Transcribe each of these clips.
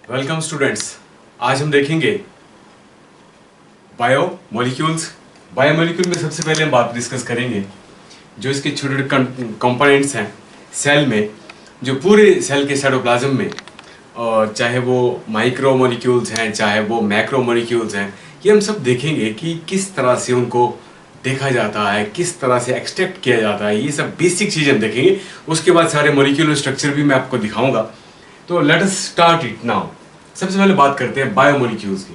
Welcome students. आज हम देखेंगे बायोमोलिक्यूल्स। बायोमोलिक्यूल में सबसे पहले हम बात डिस्कस करेंगे जो इसके छोटे छोटे कंपोनेंट्स हैं सेल में, जो पूरे सेल के साइटोप्लाज्म में, और चाहे वो माइक्रो मोलिक्यूल्स हैं चाहे वो मैक्रो मोलिक्यूल्स हैं, ये हम सब देखेंगे कि किस तरह से उनको देखा जाता है, किस तरह से एक्सट्रैक्ट किया जाता है। ये सब बेसिक चीज़ हम देखेंगे। उसके बाद सारे मोलिक्यूलर स्ट्रक्चर भी मैं आपको दिखाऊंगा। तो let us start it now. सबसे पहले बात करते हैं बायोमोलिक्यूल्स की।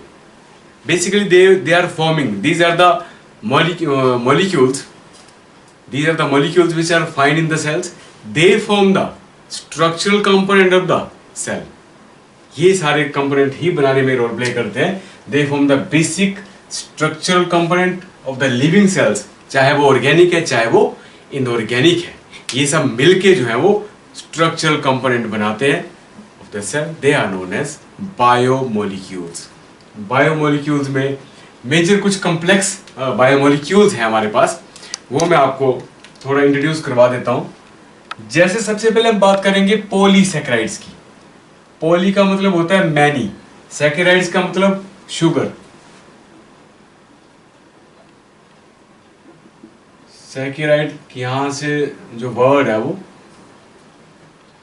Basically they are forming, these are the molecules, these are the molecules which are found in the cells. They form the structural component of the cell. ये सारे component ही बनाने में रोल प्ले करते हैं। They form the basic structural component of the living cells, चाहे वो organic है चाहे वो इनऑर्गेनिक है। ये सब मिलके जो है वो स्ट्रक्चरल कंपोनेंट बनाते हैं of the cell. They are known as biomolecules. Biomolecules में मेजर कुछ कॉम्प्लेक्स बायोमोलिक्यूल्स हैं हमारे पास, वो मैं आपको थोड़ा इंट्रोड्यूस करवा देता हूं। जैसे सबसे पहले हम बात करेंगे पॉलीसैकेराइड्स की। पॉली का मतलब होता है मैनी, सैकेराइड्स का मतलब शुगर। सैकेराइड यहां से जो वर्ड है वो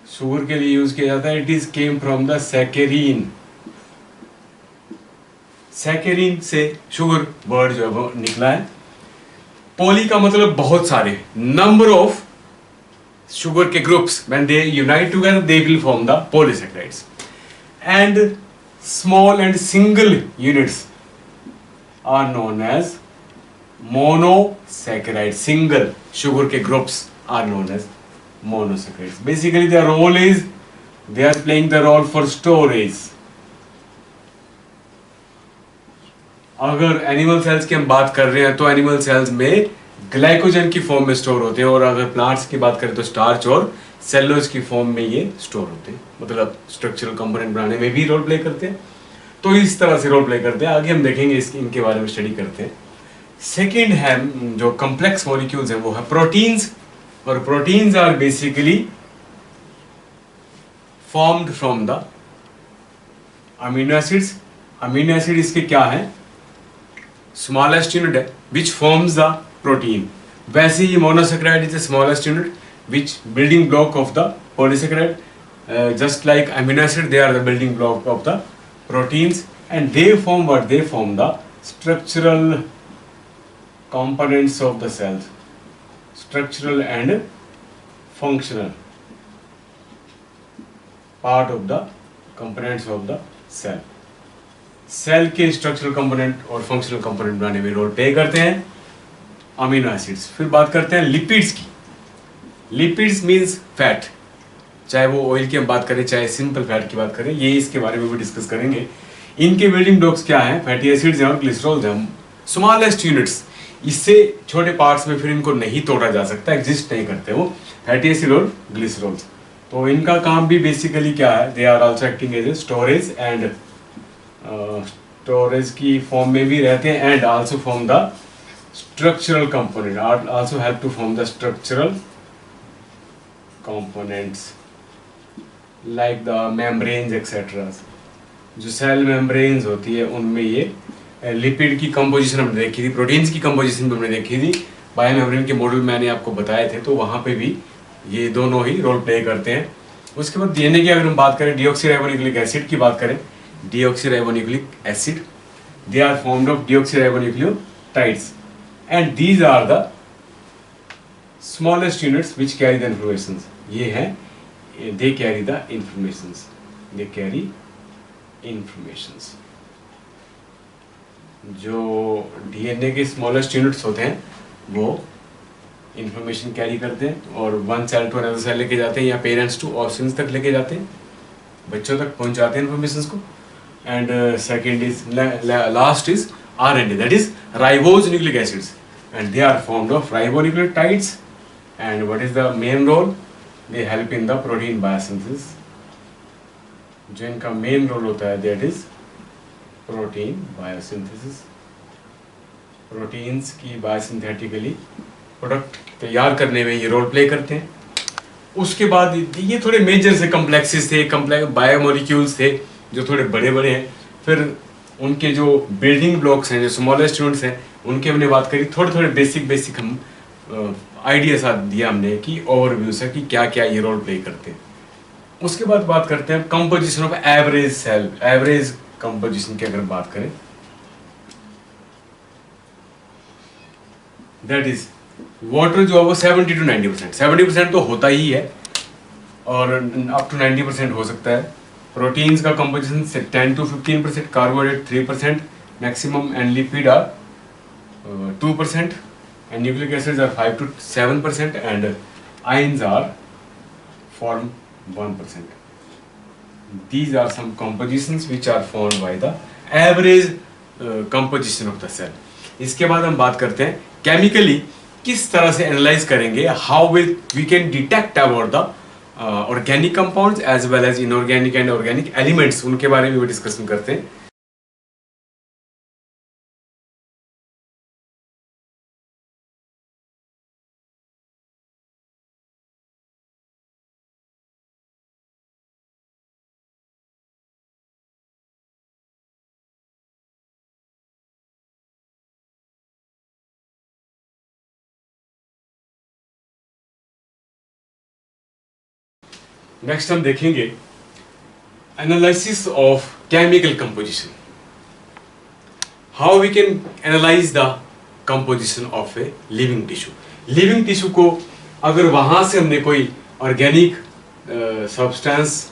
शुगर के लिए यूज किया जाता है। It is came from the saccharine. Saccharine से शुगर वर्ड जो है वो निकला है। पॉली का मतलब बहुत सारे, नंबर ऑफ शुगर के groups when they unite together they will form the polysaccharides. And small and single units are known as monosaccharide. Single sugar के groups are known as monosaccharides. Basically their role is they are playing the role for storage. अगर animal cells की हम बात कर रहे हैं तो animal cells में ग्लाइकोजन की फॉर्म में स्टोर होते हैं, और अगर प्लांट्स की बात करें तो स्टार्च और सेलुलोज की फॉर्म में ये स्टोर होते हैं, मतलब स्ट्रक्चरल कंपोनेंट बनाने में भी रोल प्ले करते हैं। तो इस तरह से रोल प्ले करते हैं। आगे हम देखेंगे इनके बारे में स्टडी करते हैं। सेकेंड है जो कॉम्प्लेक्स मॉलिक्यूल्स हैं वो है प्रोटीन्स। और proteins are basically formed from the amino acids. Amino acid इसके क्या है? स्मॉलेस्ट यूनिट है विच फॉर्म्स द प्रोटीन। वैसे ही monosaccharide is the smallest unit which building block of the polysaccharide. Just like amino acid they are the building block of the proteins, and they form what? They form the structural components of the cells, structural and functional part of the components of the cell. Cell के structural component और functional component बनाने में role play करते हैं amino acids. फिर बात करते हैं लिपिड्स की। लिपिड्स मींस फैट, चाहे वो ऑयल की हम बात करें चाहे सिंपल फैट की बात करें, ये इसके बारे में भी डिस्कस करेंगे। इनके बिल्डिंग ब्लॉक्स क्या हैं? फैटी एसिड्स हैं और ग्लिसरॉल्स हैं। स्मॉलेस्ट यूनिट्स, इससे छोटे पार्ट्स में फिर इनको नहीं तोड़ा जा सकता, एग्जिस्ट नहीं करते वो, फैटी एसिड और ग्लिसरॉल्स। तो इनका काम भी बेसिकली क्या है? They are also acting as a storage, and storage की फॉर्म में भी रहते हैं, and also form the structural component, also help to form the structural components like the membranes etcetera. जो सेल मेम्ब्रेन्स होती है उनमें ये लिपिड की कंपोजिशन हमने देखी थी, प्रोटीन्स की कंपोजिशन भी हमने देखी थी। बायोमेम्ब्रेन के मॉडल मैंने आपको बताए थे, तो वहाँ पे भी ये दोनों ही रोल प्ले करते हैं। उसके बाद डीएनए की अगर हम बात करें, डीऑक्सीराइबोन्यूक्लिक एसिड की बात करें, deoxyribonucleic acid, they are formed of deoxyribonucleotides, and these are the smallest units which carry the informations. ये हैं, they carry the informations, they carry informations. जो डीएनए के स्मॉलेस्ट यूनिट्स होते हैं वो इंफॉर्मेशन कैरी करते हैं और one cell to another cell लेके जाते हैं, या पेरेंट्स टू ऑप्शंस तक लेके जाते हैं, बच्चों तक पहुंचाते हैं इंफॉर्मेशन को। And second is last is RNA, that is ribose nucleic acids, and they are formed of ribonucleotides. And what is the main role? They help in the protein biosynthesis. जो इनका मेन रोल होता है that is protein biosynthesis. Proteins की biosynthetically product तैयार करने में ये role play करते हैं। उसके बाद ये थोड़े मेजर से कम्प्लेक्सेस थे, कम्प्लेक्स बायोमोलिक्यूल्स थे जो थोड़े बड़े बड़े हैं, फिर उनके जो बिल्डिंग ब्लॉक्स हैं, जो स्मॉलर स्टूडेंट्स हैं, उनकी हमने बात करी। थोड़े थोड़े बेसिक हम आइडिया साथ दिया हमने कि ओवरव्यू से कि क्या क्या ये रोल प्ले करते हैं। उसके बाद बात करते हैं composition of average cell. Average composition की अगर बात करें, दैट इज वाटर जो है वो 70 to 90%, 70% तो होता ही है और अप टू 90% हो सकता है। प्रोटीन्स का कंपोजिशन से 10 to 15%, carbohydrate 3% maximum, and lipid are 2%, and nucleic acids are 5 to 7%, and ions are form 1%. These are some compositions which are formed by the average composition of the cell. इसके बाद हम बात करते हैं chemically किस तरह से एनालाइज करेंगे, how will we can detect about the organic compounds as well as inorganic and organic elements, उनके बारे में भी डिस्कशन करते हैं। नेक्स्ट हम देखेंगे analysis of chemical composition, how we can analyze the composition of a living tissue. Living tissue को अगर वहां से हमने कोई ऑर्गेनिक सब्सटेंस,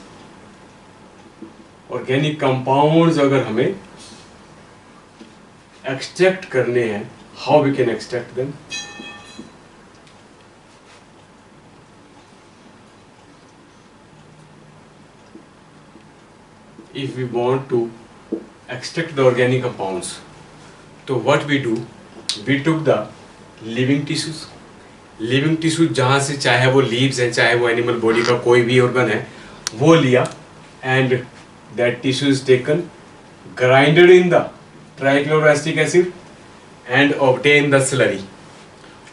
ऑर्गेनिक कंपाउंड्स अगर हमें एक्सट्रैक्ट करने हैं, how we can extract them. If we want to extract the organic compounds, तो what we do, we took the living tissues. Living tissue जहाँ से, चाहे वो लीव्स है, चाहे वो एनिमल बॉडी का कोई भी ऑर्गन है, वो लिया, and that tissue is taken, grinded in the trichloroacetic acid and obtain the slurry.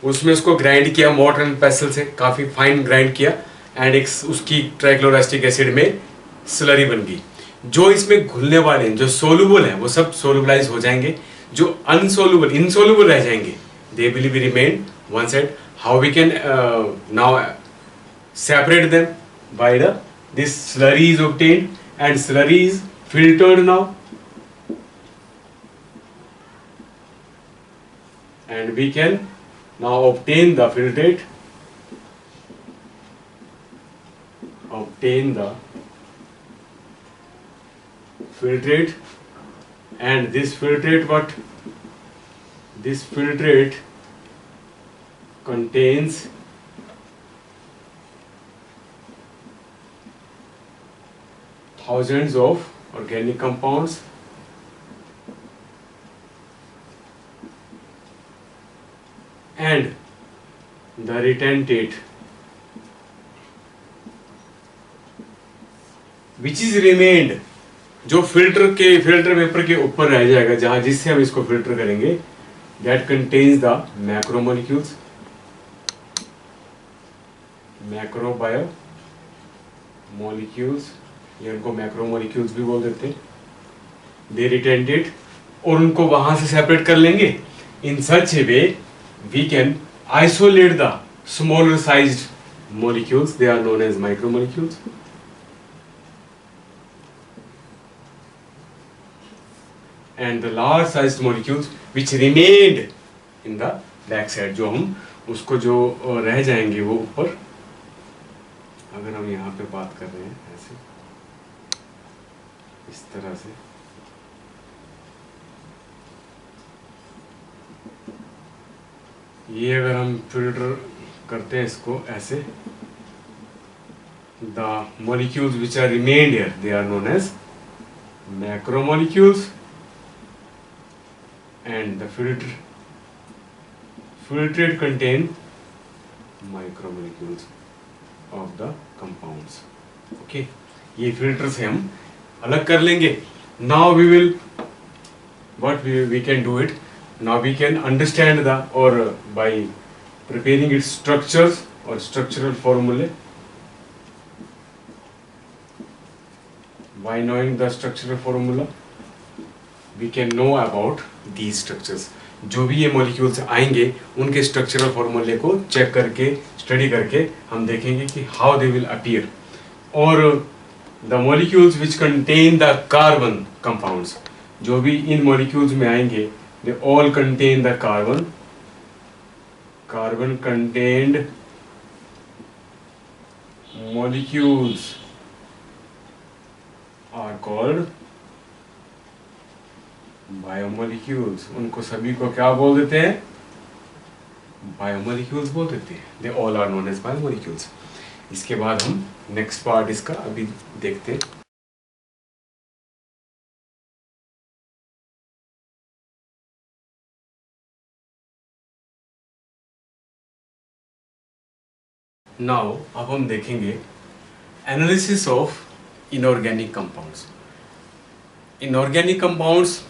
उसमें उसको ग्राइंड किया मोर्टर एंड पेसल से, काफ़ी फाइन ग्राइंड किया, एंड एक उसकी ट्राइक्लोरोएसिटिक एसिड में स्लरी बन गई। जो इसमें घुलने वाले हैं, जो सोलुबल हैं, वो सब सोलुबलाइज हो जाएंगे, जो अनसोलुबल, इनसोलुबल रह जाएंगे, they will be remain one side. How we can now separate them, by the this slurry is obtained and slurry is filtered now, and we can now obtain the filtrate, and this filtrate contains thousands of organic compounds and the retentate which is remained, जो filter paper के ऊपर रह जाएगा, जहां जिससे हम इसको filter करेंगे, that contains the macromolecules, ये उनको मैक्रोमोलिक्यूल्स भी बोल देते हैं, they retain it, और उनको वहां से सेपरेट कर लेंगे। in such a way we can isolate the smaller sized molecules, they are known as micromolecules, and the large sized molecules which remained in the back side, जो हम उसको जो रह जाएंगे वो ऊपर, अगर हम यहाँ पे बात कर रहे हैं ऐसे इस तरह से, ये अगर हम फिल्टर करते हैं इसको ऐसे, the molecules which are remained here, they are known as macromolecules, and the filtrate contain micromolecules of the compounds. Okay, ये फिल्टर से हम अलग कर लेंगे। Now we will, what we can do it, now we can understand the, or by preparing its structures or structural formulae, By knowing the structural formula, we can know about these structures. जो भी ये molecules आएंगे उनके structural फॉर्मूले को check करके study करके हम देखेंगे कि हाउ दे विल अपीयर. और the molecules which contain the carbon compounds, जो भी इन मॉलिक्यूल्स में आएंगे, they all contain the carbon contained molecules are called biomolecules. उनको सभी को क्या बोल देते हैं? बायोमोलिक्यूल्स बोल देते हैं. They all are known as biomolecules. इसके बाद हम नेक्स्ट पार्ट इसका अभी देखते हैं. नाउ अब हम देखेंगे analysis of inorganic compounds. Inorganic compounds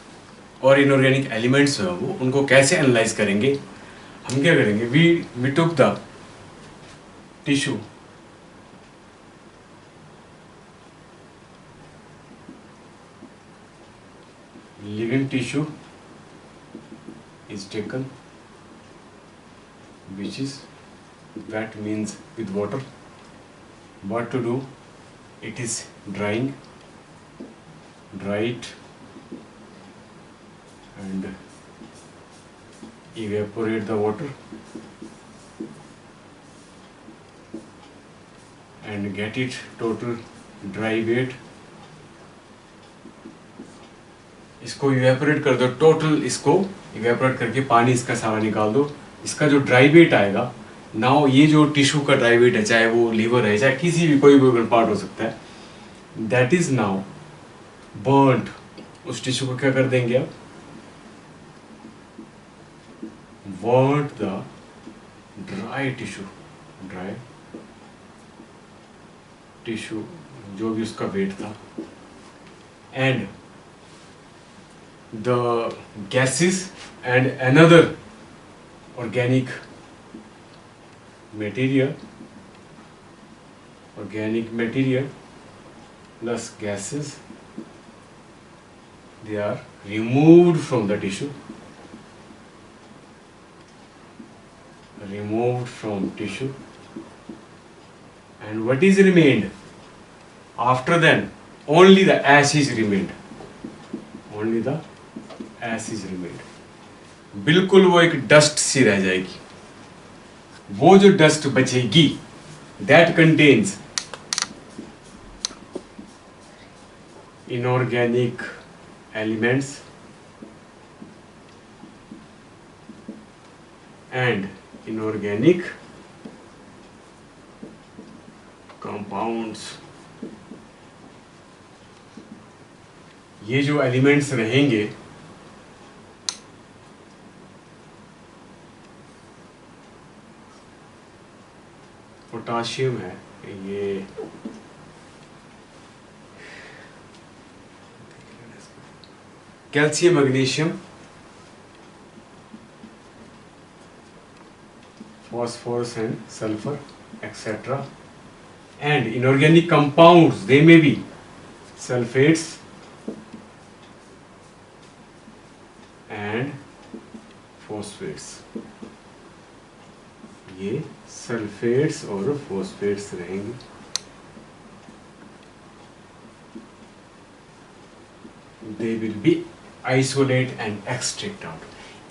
और इनऑर्गेनिक एलिमेंट्स जो है वो उनको कैसे एनालाइज करेंगे. हम क्या करेंगे? We took the tissue, living tissue is taken, which is wet, means with water. What to do? It is dry it and evaporate the water and get it total dry weight. इसको evaporate कर दो, total इसको evaporate करके पानी इसका सारा निकाल दो. इसका जो ड्राई वेट आएगा, नाउ ये जो टिश्यू का ड्राई वेट है, चाहे वो लीवर है, चाहे किसी भी कोई भी ऑर्गन पार्ट हो सकता है, दैट इज नाउ बर्न्ड. उस टिश्यू को क्या कर देंगे आप? बर्न्ड द ड्राई टिश्यू जो भी उसका वेट था, and the gases and another organic material plus gases, they are removed from the tissue, and what is remained after then? Only the ash is remained. बिल्कुल वो एक dust सी रह जाएगी. वो जो डस्ट बचेगी, that contains inorganic elements and inorganic compounds. ये जो एलिमेंट्स रहेंगे, पोटाशियम है, ये calcium, magnesium, phosphorus and sulfur, etc. And inorganic compounds, they may be sulfates and phosphates. ये सल्फेट्स और फोस्फेट्स रहेंगे. They will be isolate and extract out.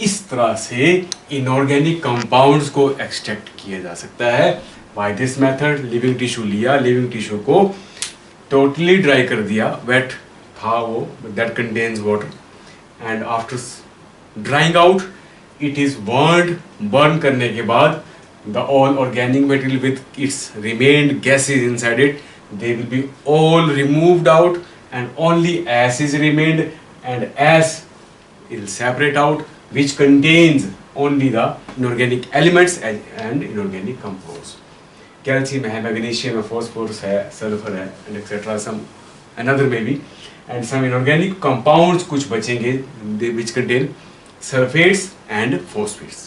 इस तरह से इनऑर्गेनिक कंपाउंड्स को एक्सट्रैक्ट किया जा सकता है by this method. Living tissue लिया, लिविंग टिश्यू को टोटली ड्राई कर दिया, वेट था वो, that contains water, and after drying out it is burned. Burn करने के बाद the all organic material with its remained gases inside it, they will be all removed out and only ash is remained, and ash will separate out, which contains only the inorganic elements and inorganic compounds. Calcium है, magnesium है, phosphorus है, sulfur है, and etc. some another maybe, and some inorganic compounds कुछ बचेंगे, which contain sulfates and phosphates.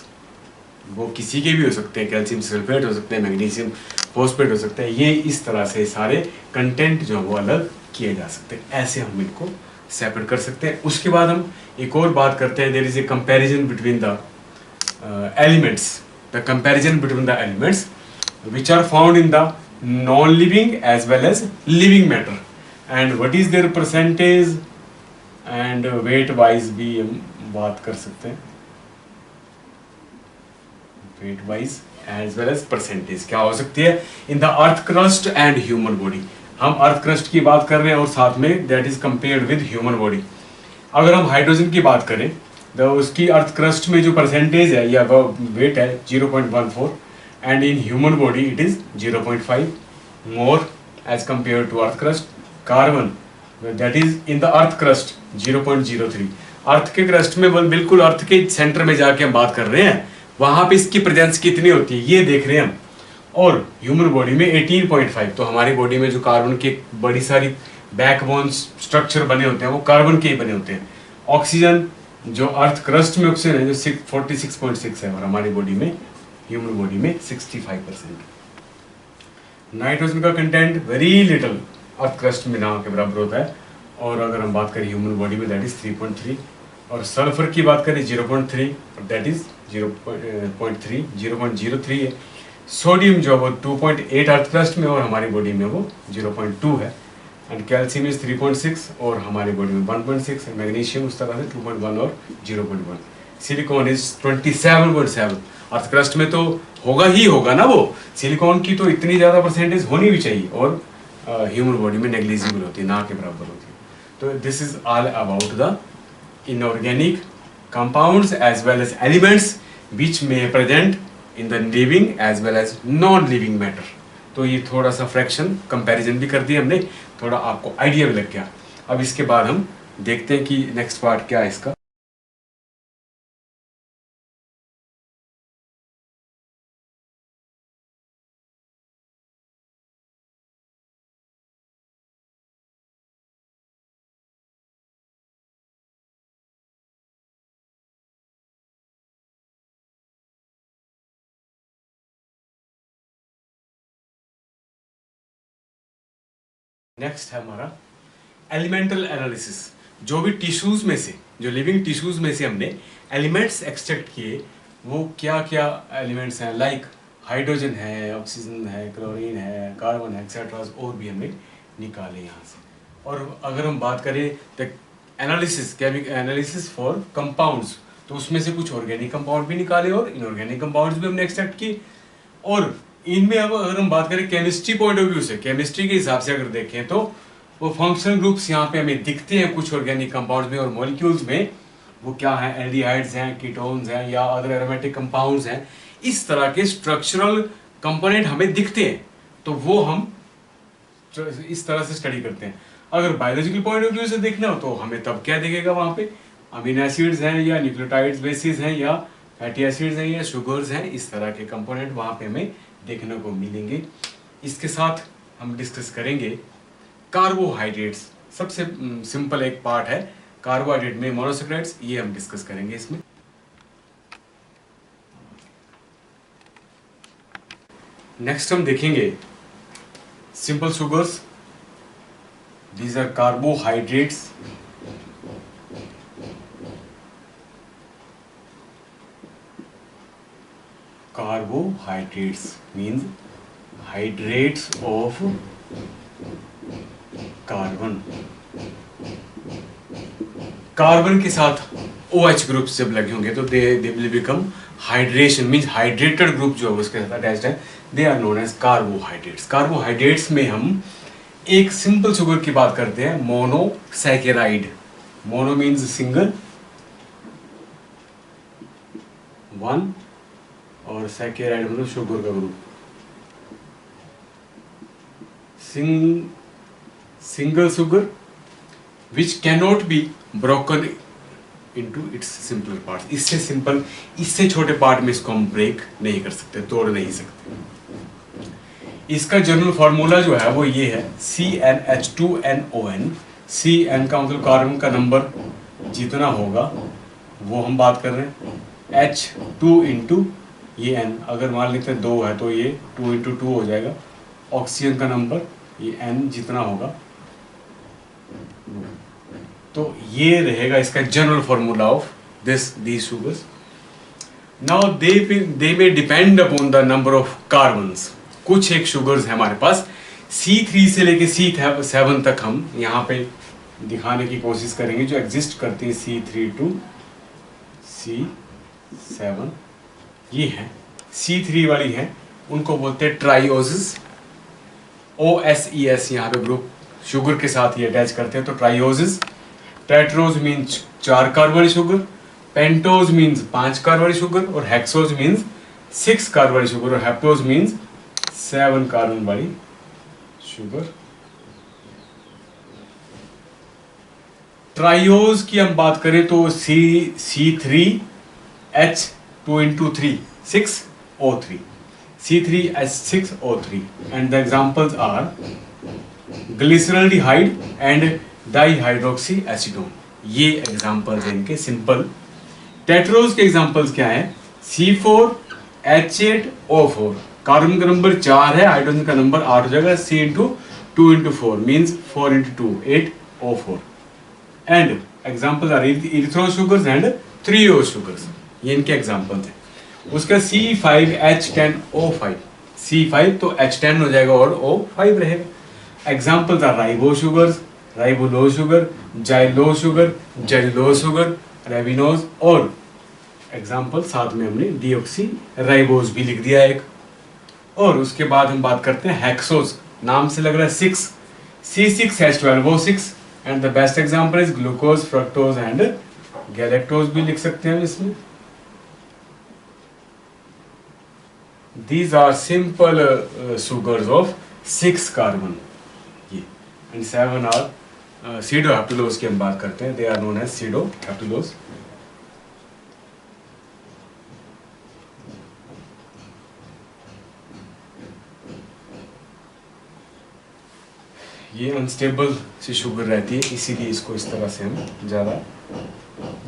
वो किसी के भी हो सकते हैं, कैल्शियम सल्फेट हो सकते हैं, मैग्नीशियम फॉस्फेट हो सकता है। ये इस तरह से सारे कंटेंट जो है वो अलग किए जा सकते हैं, ऐसे हम इनको सेपरेट कर सकते हैं। उसके बाद हम एक और बात करते हैं, there is a comparison between the elements, the comparison between the elements which are found in the non-living as well as living matter, and what is their percentage and weight wise भी हम बात कर सकते हैं, weight wise as well as percentage क्या हो सकती है in the earth crust and human body। हम अर्थ क्रस्ट की बात कर रहे हैं और साथ में that is compared with human body. अगर हम हाइड्रोजन की बात करें तो उसकी अर्थ क्रस्ट में जो परसेंटेज है या वेट है 0.14 and in human body it is 0.5 more as compared to earth crust। Carbon that is in the earth crust 0.03। अर्थ के क्रस्ट में बिल्कुल अर्थ के सेंटर में जाके हम बात कर रहे हैं, वहां पे इसकी प्रेजेंस कितनी होती है ये देख रहे हैं हम। और ह्यूमन बॉडी में 18.5। तो हमारी बॉडी में जो कार्बन के बड़ी सारी बैकबोन स्ट्रक्चर बने होते हैं वो कार्बन के ही बने होते हैं। ऑक्सीजन जो अर्थ क्रस्ट में ऑक्सीजन है जो 46.6 है और हमारी बॉडी में ह्यूमन बॉडी में 65%। नाइट्रोजन का content very little earth crust में ना के बराबर होता है, और अगर हम बात करें ह्यूमन बॉडी में दैट इज 3.3, और सल्फर की बात करें 0.3 और दैट इज 0.03 है। सोडियम जो है वो 2.8 अर्थ क्रस्ट में और हमारी बॉडी में वो 0.2 है, एंड कैल्शियम इज 3.6 और हमारी बॉडी में 1.6 है। मैग्नीशियम उस तरह से 2.1 और 0.1। Silicon is 27.7। अर्थ क्रस्ट में तो होगा ही होगा ना वो, सिलिकॉन की तो इतनी ज़्यादा परसेंटेज होनी भी चाहिए, और ह्यूमन बॉडी में नेग्लिजिबल होती है, ना के बराबर होती है। तो this is all about the inorganic compounds as well as elements which में present in the living as well as non living matter. तो ये थोड़ा सा फ्रैक्शन कंपैरिजन भी कर दिया हमने, थोड़ा आपको आइडिया भी लग गया। अब इसके बाद हम देखते हैं कि नेक्स्ट पार्ट क्या है इसका। नेक्स्ट है हमारा एलिमेंटल एनालिसिस। जो भी टिश्यूज में से, जो लिविंग टिश्यूज में से हमने एलिमेंट्स एक्सट्रैक्ट किए वो क्या क्या एलिमेंट्स हैं, लाइक हाइड्रोजन है, ऑक्सीजन है, क्लोरीन है, कार्बन है, एक्सेट्रा, और भी हमने निकाले यहाँ से। और अगर हम बात करें तो analysis, chemical analysis for compounds, तो उसमें से कुछ ऑर्गेनिक कंपाउंड भी निकाले और इनऑर्गेनिक कंपाउंड्स भी हमने एक्सट्रैक्ट किए। और इनमें अब अगर हम बात करें केमिस्ट्री पॉइंट ऑफ व्यू से, केमिस्ट्री के हिसाब से अगर देखें तो वो फंक्शनल ग्रुप्स यहाँ पे हमें दिखते हैं कुछ ऑर्गेनिक कंपाउंड्स में और मॉलिक्यूल्स में, वो क्या है, एल्डिहाइड्स हैं, कीटोन्स हैं या अदर एरोमेटिक कंपाउंड्स हैं। इस तरह के स्ट्रक्चरल कंपोनेंट हमें दिखते हैं, तो वो हम इस तरह से स्टडी करते हैं। अगर बायोलॉजिकल पॉइंट ऑफ व्यू से देखना हो तो हमें तब क्या दिखेगा, वहाँ पे अमीनो एसिड्स हैं या न्यूक्लियोटाइड्स बेसिस हैं या फैटी एसिड्स हैं या शुगर्स हैं, इस तरह के कंपोनेंट वहाँ पे हमें देखने को मिलेंगे। इसके साथ हम डिस्कस करेंगे कार्बोहाइड्रेट्स। सबसे सिंपल एक पार्ट है कार्बोहाइड्रेट में मोनोसैकराइड्स, ये हम डिस्कस करेंगे इसमें। नेक्स्ट हम देखेंगे simple sugars, these are carbohydrates. Carbohydrates means hydrates of carbon। Carbon के साथ OH ग्रुप जब लगे होंगे तो they will become hydration, means hydrated group जो है उसके साथ अटैच्ड है, they are known as carbohydrates. Carbohydrates में हम एक सिंपल शुगर की बात करते हैं, monosaccharide. Mono means single, one, और सैकेराइड मतलब शुगर का group. Single sugar which cannot be broken into it's simpler parts. इससे सिंपल, इससे छोटे पार्ट में इसको हम ब्रेक नहीं कर सकते, तोड़ नहीं सकते। इसका जनरल फार्मूला जो है वो ये है CnH2nOn। Cn का मतलब कार्बन का नंबर जितना होगा वो हम बात कर रहे हैं, H2 इंटू ये n, अगर मान लेते हैं 2 है तो ये 2 इंटू 2 हो जाएगा, ऑक्सीजन का नंबर ये n जितना होगा, तो ये रहेगा इसका general formula of these sugars. Now they may depend upon the number of carbons. कुछ एक शुगर्स है हमारे पास C3 से लेके C7 तक हम यहाँ पे दिखाने की कोशिश करेंगे जो एग्जिस्ट करती हैं C3 to C7। ये है C3 वाली है, उनको बोलते हैं ट्राइओसिस, OSES यहाँ पे ग्रुप शुगर के साथ ही अटैच करते हैं, तो ट्राइओसिस। टेट्रोज मीन्स 4 कार्बन वाली शुगर, पेंटोज मीन्स 5 कार्बन वाली शुगर, और हेक्सोज मीन्स 6 कार्बन वाली शुगर, और हेप्टोज मीन्स 7 कार्बन वाली शुगर। ट्राइओज की हम बात करें तो C3H2 into 3 6O3, C3H6O3, and the examples are glyceraldehyde and डाइहाइड्रोक्सीएसीटोन। ये एग्जांपल्स हैं इनके सिंपल। टेट्रोज के एग्जांपल्स क्या हैं? C4H8O4, कार्बन का नंबर 4 है, हाइड्रोजन का नंबर 8 हो जाएगा, C into 2 into 4 means 4 into 2 8O4। And examples are erythro sugars and 3O sugars, ये इनके एग्जांपल्स हैं। उसका C5H10O5, C5 तो H10 हो जाएगा और O5 रहेगा। Examples are ribo sugars, ribulose sugar, xylo sugar, xylulose sugar, arabinose, और एग्जांपल साथ में हमने डीऑक्सी राइबोज भी लिख दिया एक। और उसके बाद हम बात करते हैं हेक्सोज, नाम से लग रहा है 6, C6H12O6, and the best example is glucose, fructose and galactose भी लिख सकते हैं इसमें। These are simple sugars of 6 carbon, and 7 are pseudohaptulose की हम बात करते हैं, they are known as pseudohaptulose। ये अनस्टेबल सी शुगर रहती है, इसीलिए इसको इस तरह से हम ज़्यादा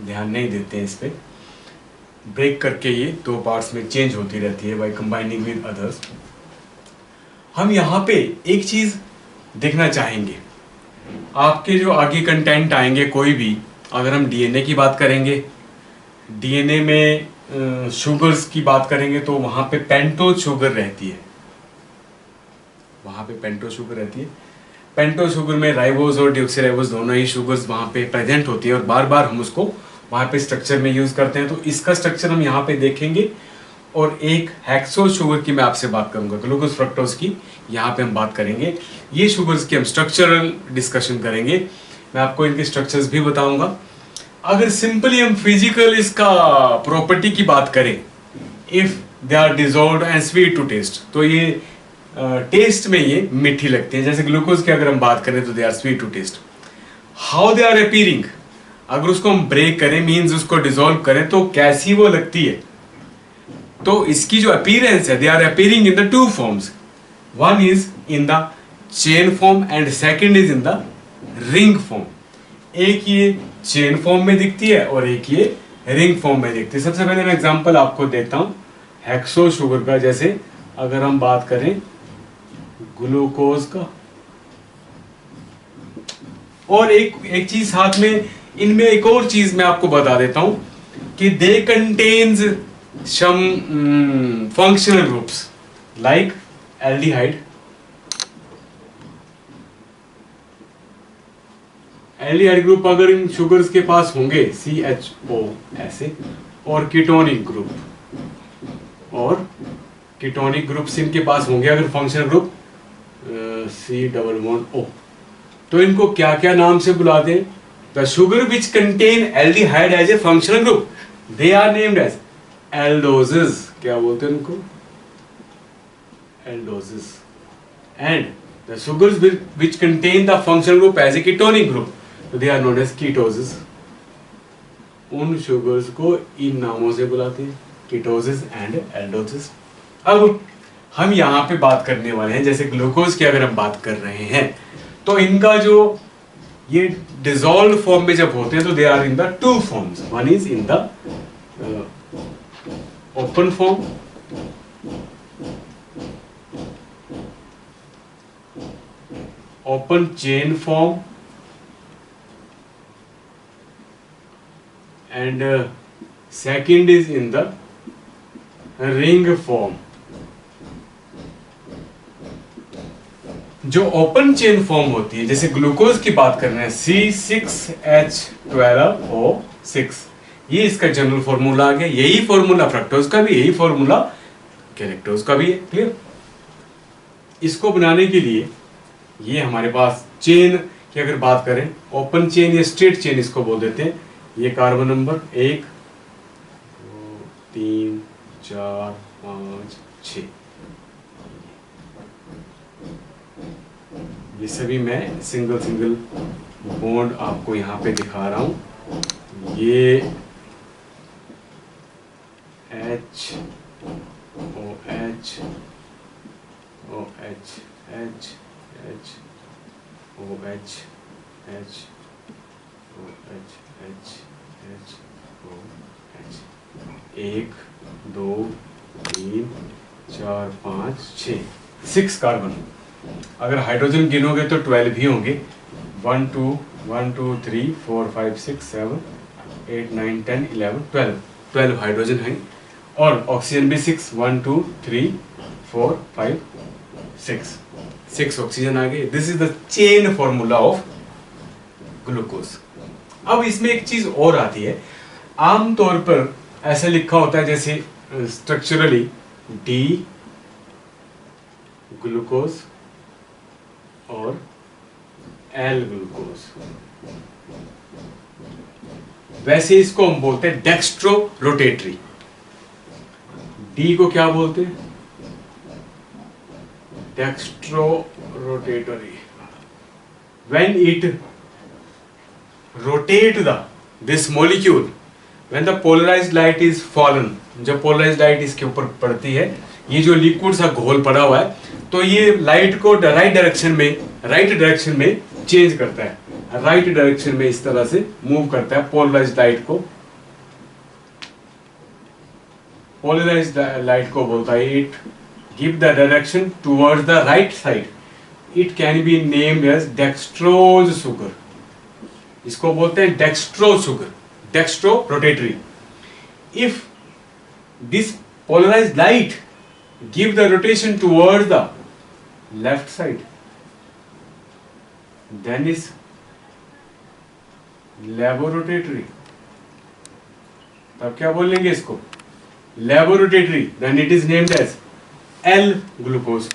ध्यान नहीं देते हैं इस पर। ब्रेक करके ये 2 पार्ट्स में चेंज होती रहती है बाय कंबाइनिंग विद अदर्स। हम यहाँ पे एक चीज़ देखना चाहेंगे, आपके जो आगे कंटेंट आएंगे कोई भी, अगर हम डीएनए की बात करेंगे, डीएनए में शुगर्स की बात करेंगे तो वहाँ पे पेंटोज शुगर रहती है, वहाँ पे पेंटोज शुगर रहती है। पेंटोज शुगर में राइबोज और डिऑक्सीराइबोज दोनों ही शुगर्स वहाँ पे प्रेजेंट होती है और बार बार हम उसको वहाँ पे स्ट्रक्चर में यूज करते हैं, तो इसका स्ट्रक्चर हम यहाँ पे देखेंगे। और एक हेक्सोज शुगर की मैं आपसे बात करूंगा, ग्लूकोज फ्रक्टोज की यहाँ पे हम बात करेंगे। ये शुगर्स की हम स्ट्रक्चरल डिस्कशन करेंगे, मैं आपको इनके स्ट्रक्चर्स भी बताऊंगा। अगर सिंपली हम फिजिकल इसका प्रॉपर्टी की बात करें, if they are dissolved and sweet to taste, तो ये टेस्ट में ये मीठी लगती है। जैसे ग्लूकोज की अगर हम बात करें तो they are sweet to taste. How they are appearing, अगर उसको हम ब्रेक करें मीन्स उसको डिजोल्व करें तो कैसी वो लगती है, तो इसकी जो अपीयरेंस है, they are appearing in the 2 forms, one is in the chain form and second is in the ring form. एक ये चेन फॉर्म में दिखती है और एक ये रिंग फॉर्म में दिखती है। सबसे पहले मैं एग्जांपल आपको देता हूं हेक्सो शुगर का। जैसे अगर हम बात करें ग्लूकोज का, और एक चीज साथ में इनमें एक और चीज मैं आपको बता देता हूं कि they contains some functional groups like aldehyde. Aldehyde group अगर इन शुगर्स के पास होंगे CHO ऐसे, और कीटोनिक ग्रुप्स इनके पास होंगे अगर फंक्शनल ग्रुप C11O, तो इनको क्या क्या नाम से बुलाते हैं? The sugar which contain aldehyde as a functional group, they are named as aldoses. क्या बोलते हैं उनको? Aldoses. And the sugars which contain the functional group as a ketonic group, तो they are known as ketoses. उन sugars को इन नामों से बुलाते हैं, कीटोजेस एंड एल्डोजेस। अब हम यहाँ पे बात करने वाले हैं, जैसे ग्लूकोज की अगर हम बात कर रहे हैं तो इनका जो ये डिसॉल्व फॉर्म में जब होते हैं तो they are in the 2 forms, one is in the open form open chain form and second is in the ring form. जो ओपन चेन फॉर्म होती है, जैसे ग्लूकोज की बात कर रहे हैं C6H12O6, ये इसका जनरल फॉर्मूला आ गया। यही फॉर्मूला फ्रक्टोज का भी, यही फॉर्मूला गैलेक्टोज का भी है। क्लियर? इसको बनाने के लिए ये हमारे पास चेन की अगर बात करें, ओपन चेन या स्ट्रेट चेन इसको बोल देते हैं। ये कार्बन नंबर 1 2 3 4 5 6, ये सभी मैं सिंगल सिंगल बॉन्ड आपको यहाँ पे दिखा रहा हूँ। ये H O H O H H H O H H O H H H O H, 1 2 3 4 5 6, 6 carbon. अगर हाइड्रोजन गिनोगे तो 12 ही होंगे। 1 2 1 2 3 4 5 6 7 8 9 10 11 12 हाइड्रोजन हैं, और ऑक्सीजन भी 6 1 2 3 4 5 6 ऑक्सीजन आ गए। This is the chain formula of glucose. अब इसमें एक चीज और आती है, आमतौर पर ऐसा लिखा होता है जैसे स्ट्रक्चरली डी ग्लूकोज और एल ग्लूकोज, वैसे इसको हम बोलते हैं डेक्स्ट्रो रोटेटरी। डी को क्या बोलते हैं? Dextro rotatory. When it rotate this molecule, when the polarized light is fallen, जब पोलराइज्ड लाइट इसके ऊपर पड़ती है, ये जो लिक्विड सा घोल पड़ा हुआ है, तो ये लाइट को राइट डायरेक्शन में चेंज करता है, राइट डायरेक्शन में इस तरह से मूव करता है। पोलराइज्ड लाइट को बोलता है, it give the direction towards the right side. It can be named as dextrose sugar. इसको बोलते हैं dextro sugar, dextro rotatory. If this polarized light give the rotation towards the left side, then is laboratory। तब क्या बोलेंगे इसको? laboratory। then it is named as L glucose।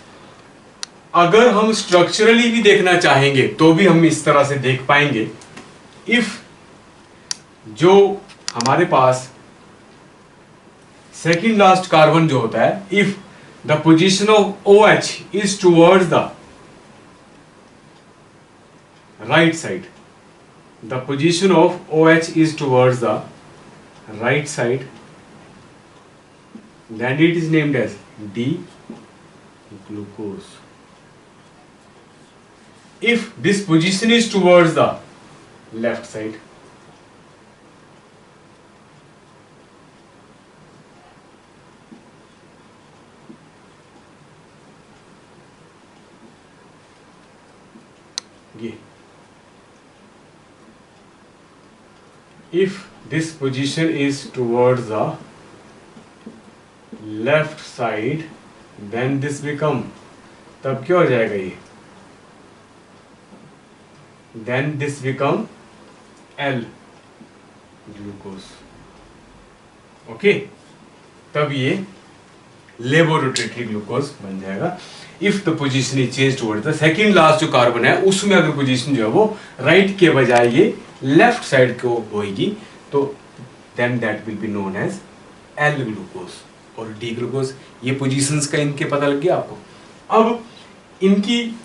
अगर हम structurally भी देखना चाहेंगे तो भी हम इस तरह से देख पाएंगे। इफ जो हमारे पास सेकेंड लास्ट कार्बन जो होता है, if the position of OH is towards the right side, the position of OH is towards the right side, then it is named as D glucose। if this position is towards the left side, if this position is towards the left side, then this become, तब क्या हो जाएगा ये? then this become L glucose। Okay, तब ये laboratory glucose बन जाएगा। If the position is change towards the second last जो कार्बन है, उसमें अगर पोजीशन जो है वो राइट के बजाय ये लेफ्ट साइड को होगी, तो then that will be known as L glucose और डी ग्लूकोज। ये पोजीशंस का इनके पता लग गया आपको। अब इनकी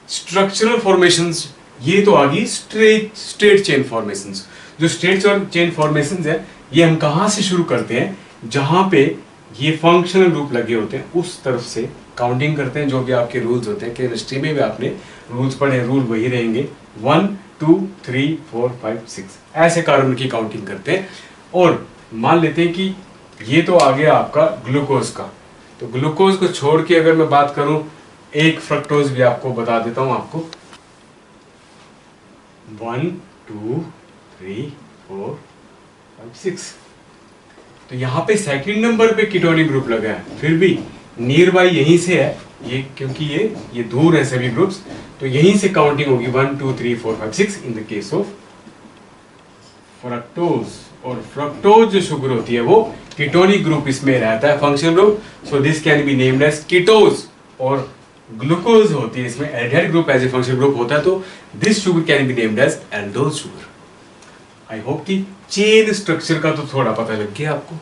स्ट्रक्चरल फॉर्मेशंस, ये तो आ गई स्ट्रेट चेन फॉर्मेशंस। जो स्ट्रेट चेन फॉर्मेशंस है, ये हम कहाँ से शुरू करते हैं? जहाँ पे ये फंक्शनल ग्रुप लगे होते हैं उस तरफ से काउंटिंग करते हैं। जो भी आपके रूल्स होते हैं, केमिस्ट्री में भी आपने रूल्स पढ़े, रूल वही रहेंगे। 1 2 3 4 5 6 ऐसे कार्बन की काउंटिंग करते हैं। और मान लेते हैं कि ये तो आ गया आपका ग्लूकोज का, तो ग्लूकोज को छोड़ के अगर मैं बात करूं एक फ्रक्टोज भी आपको बता देता हूं आपको, 1 2 3 4 5 6। तो यहाँ पे सेकंड नंबर पे कीटोनिक ग्रुप लगा है, फिर भी नियर बाई यहीं से है ये, क्योंकि ये दूर है सभी ग्रुप्स, तो यहीं से काउंटिंग होगी 1 2 3 4 5 6 in the case of fructose. और फ्रक्टोज जो शुगर होती है वो कीटोनिक ग्रुप इसमें रहता है, functional group, so this can be named as ketose. और ग्लूकोज होती है इसमें aldehyde group as a functional group होता है, तो this sugar can be named as aldose sugar. I hope कि चेन स्ट्रक्चर का तो थोड़ा पता लग गया आपको।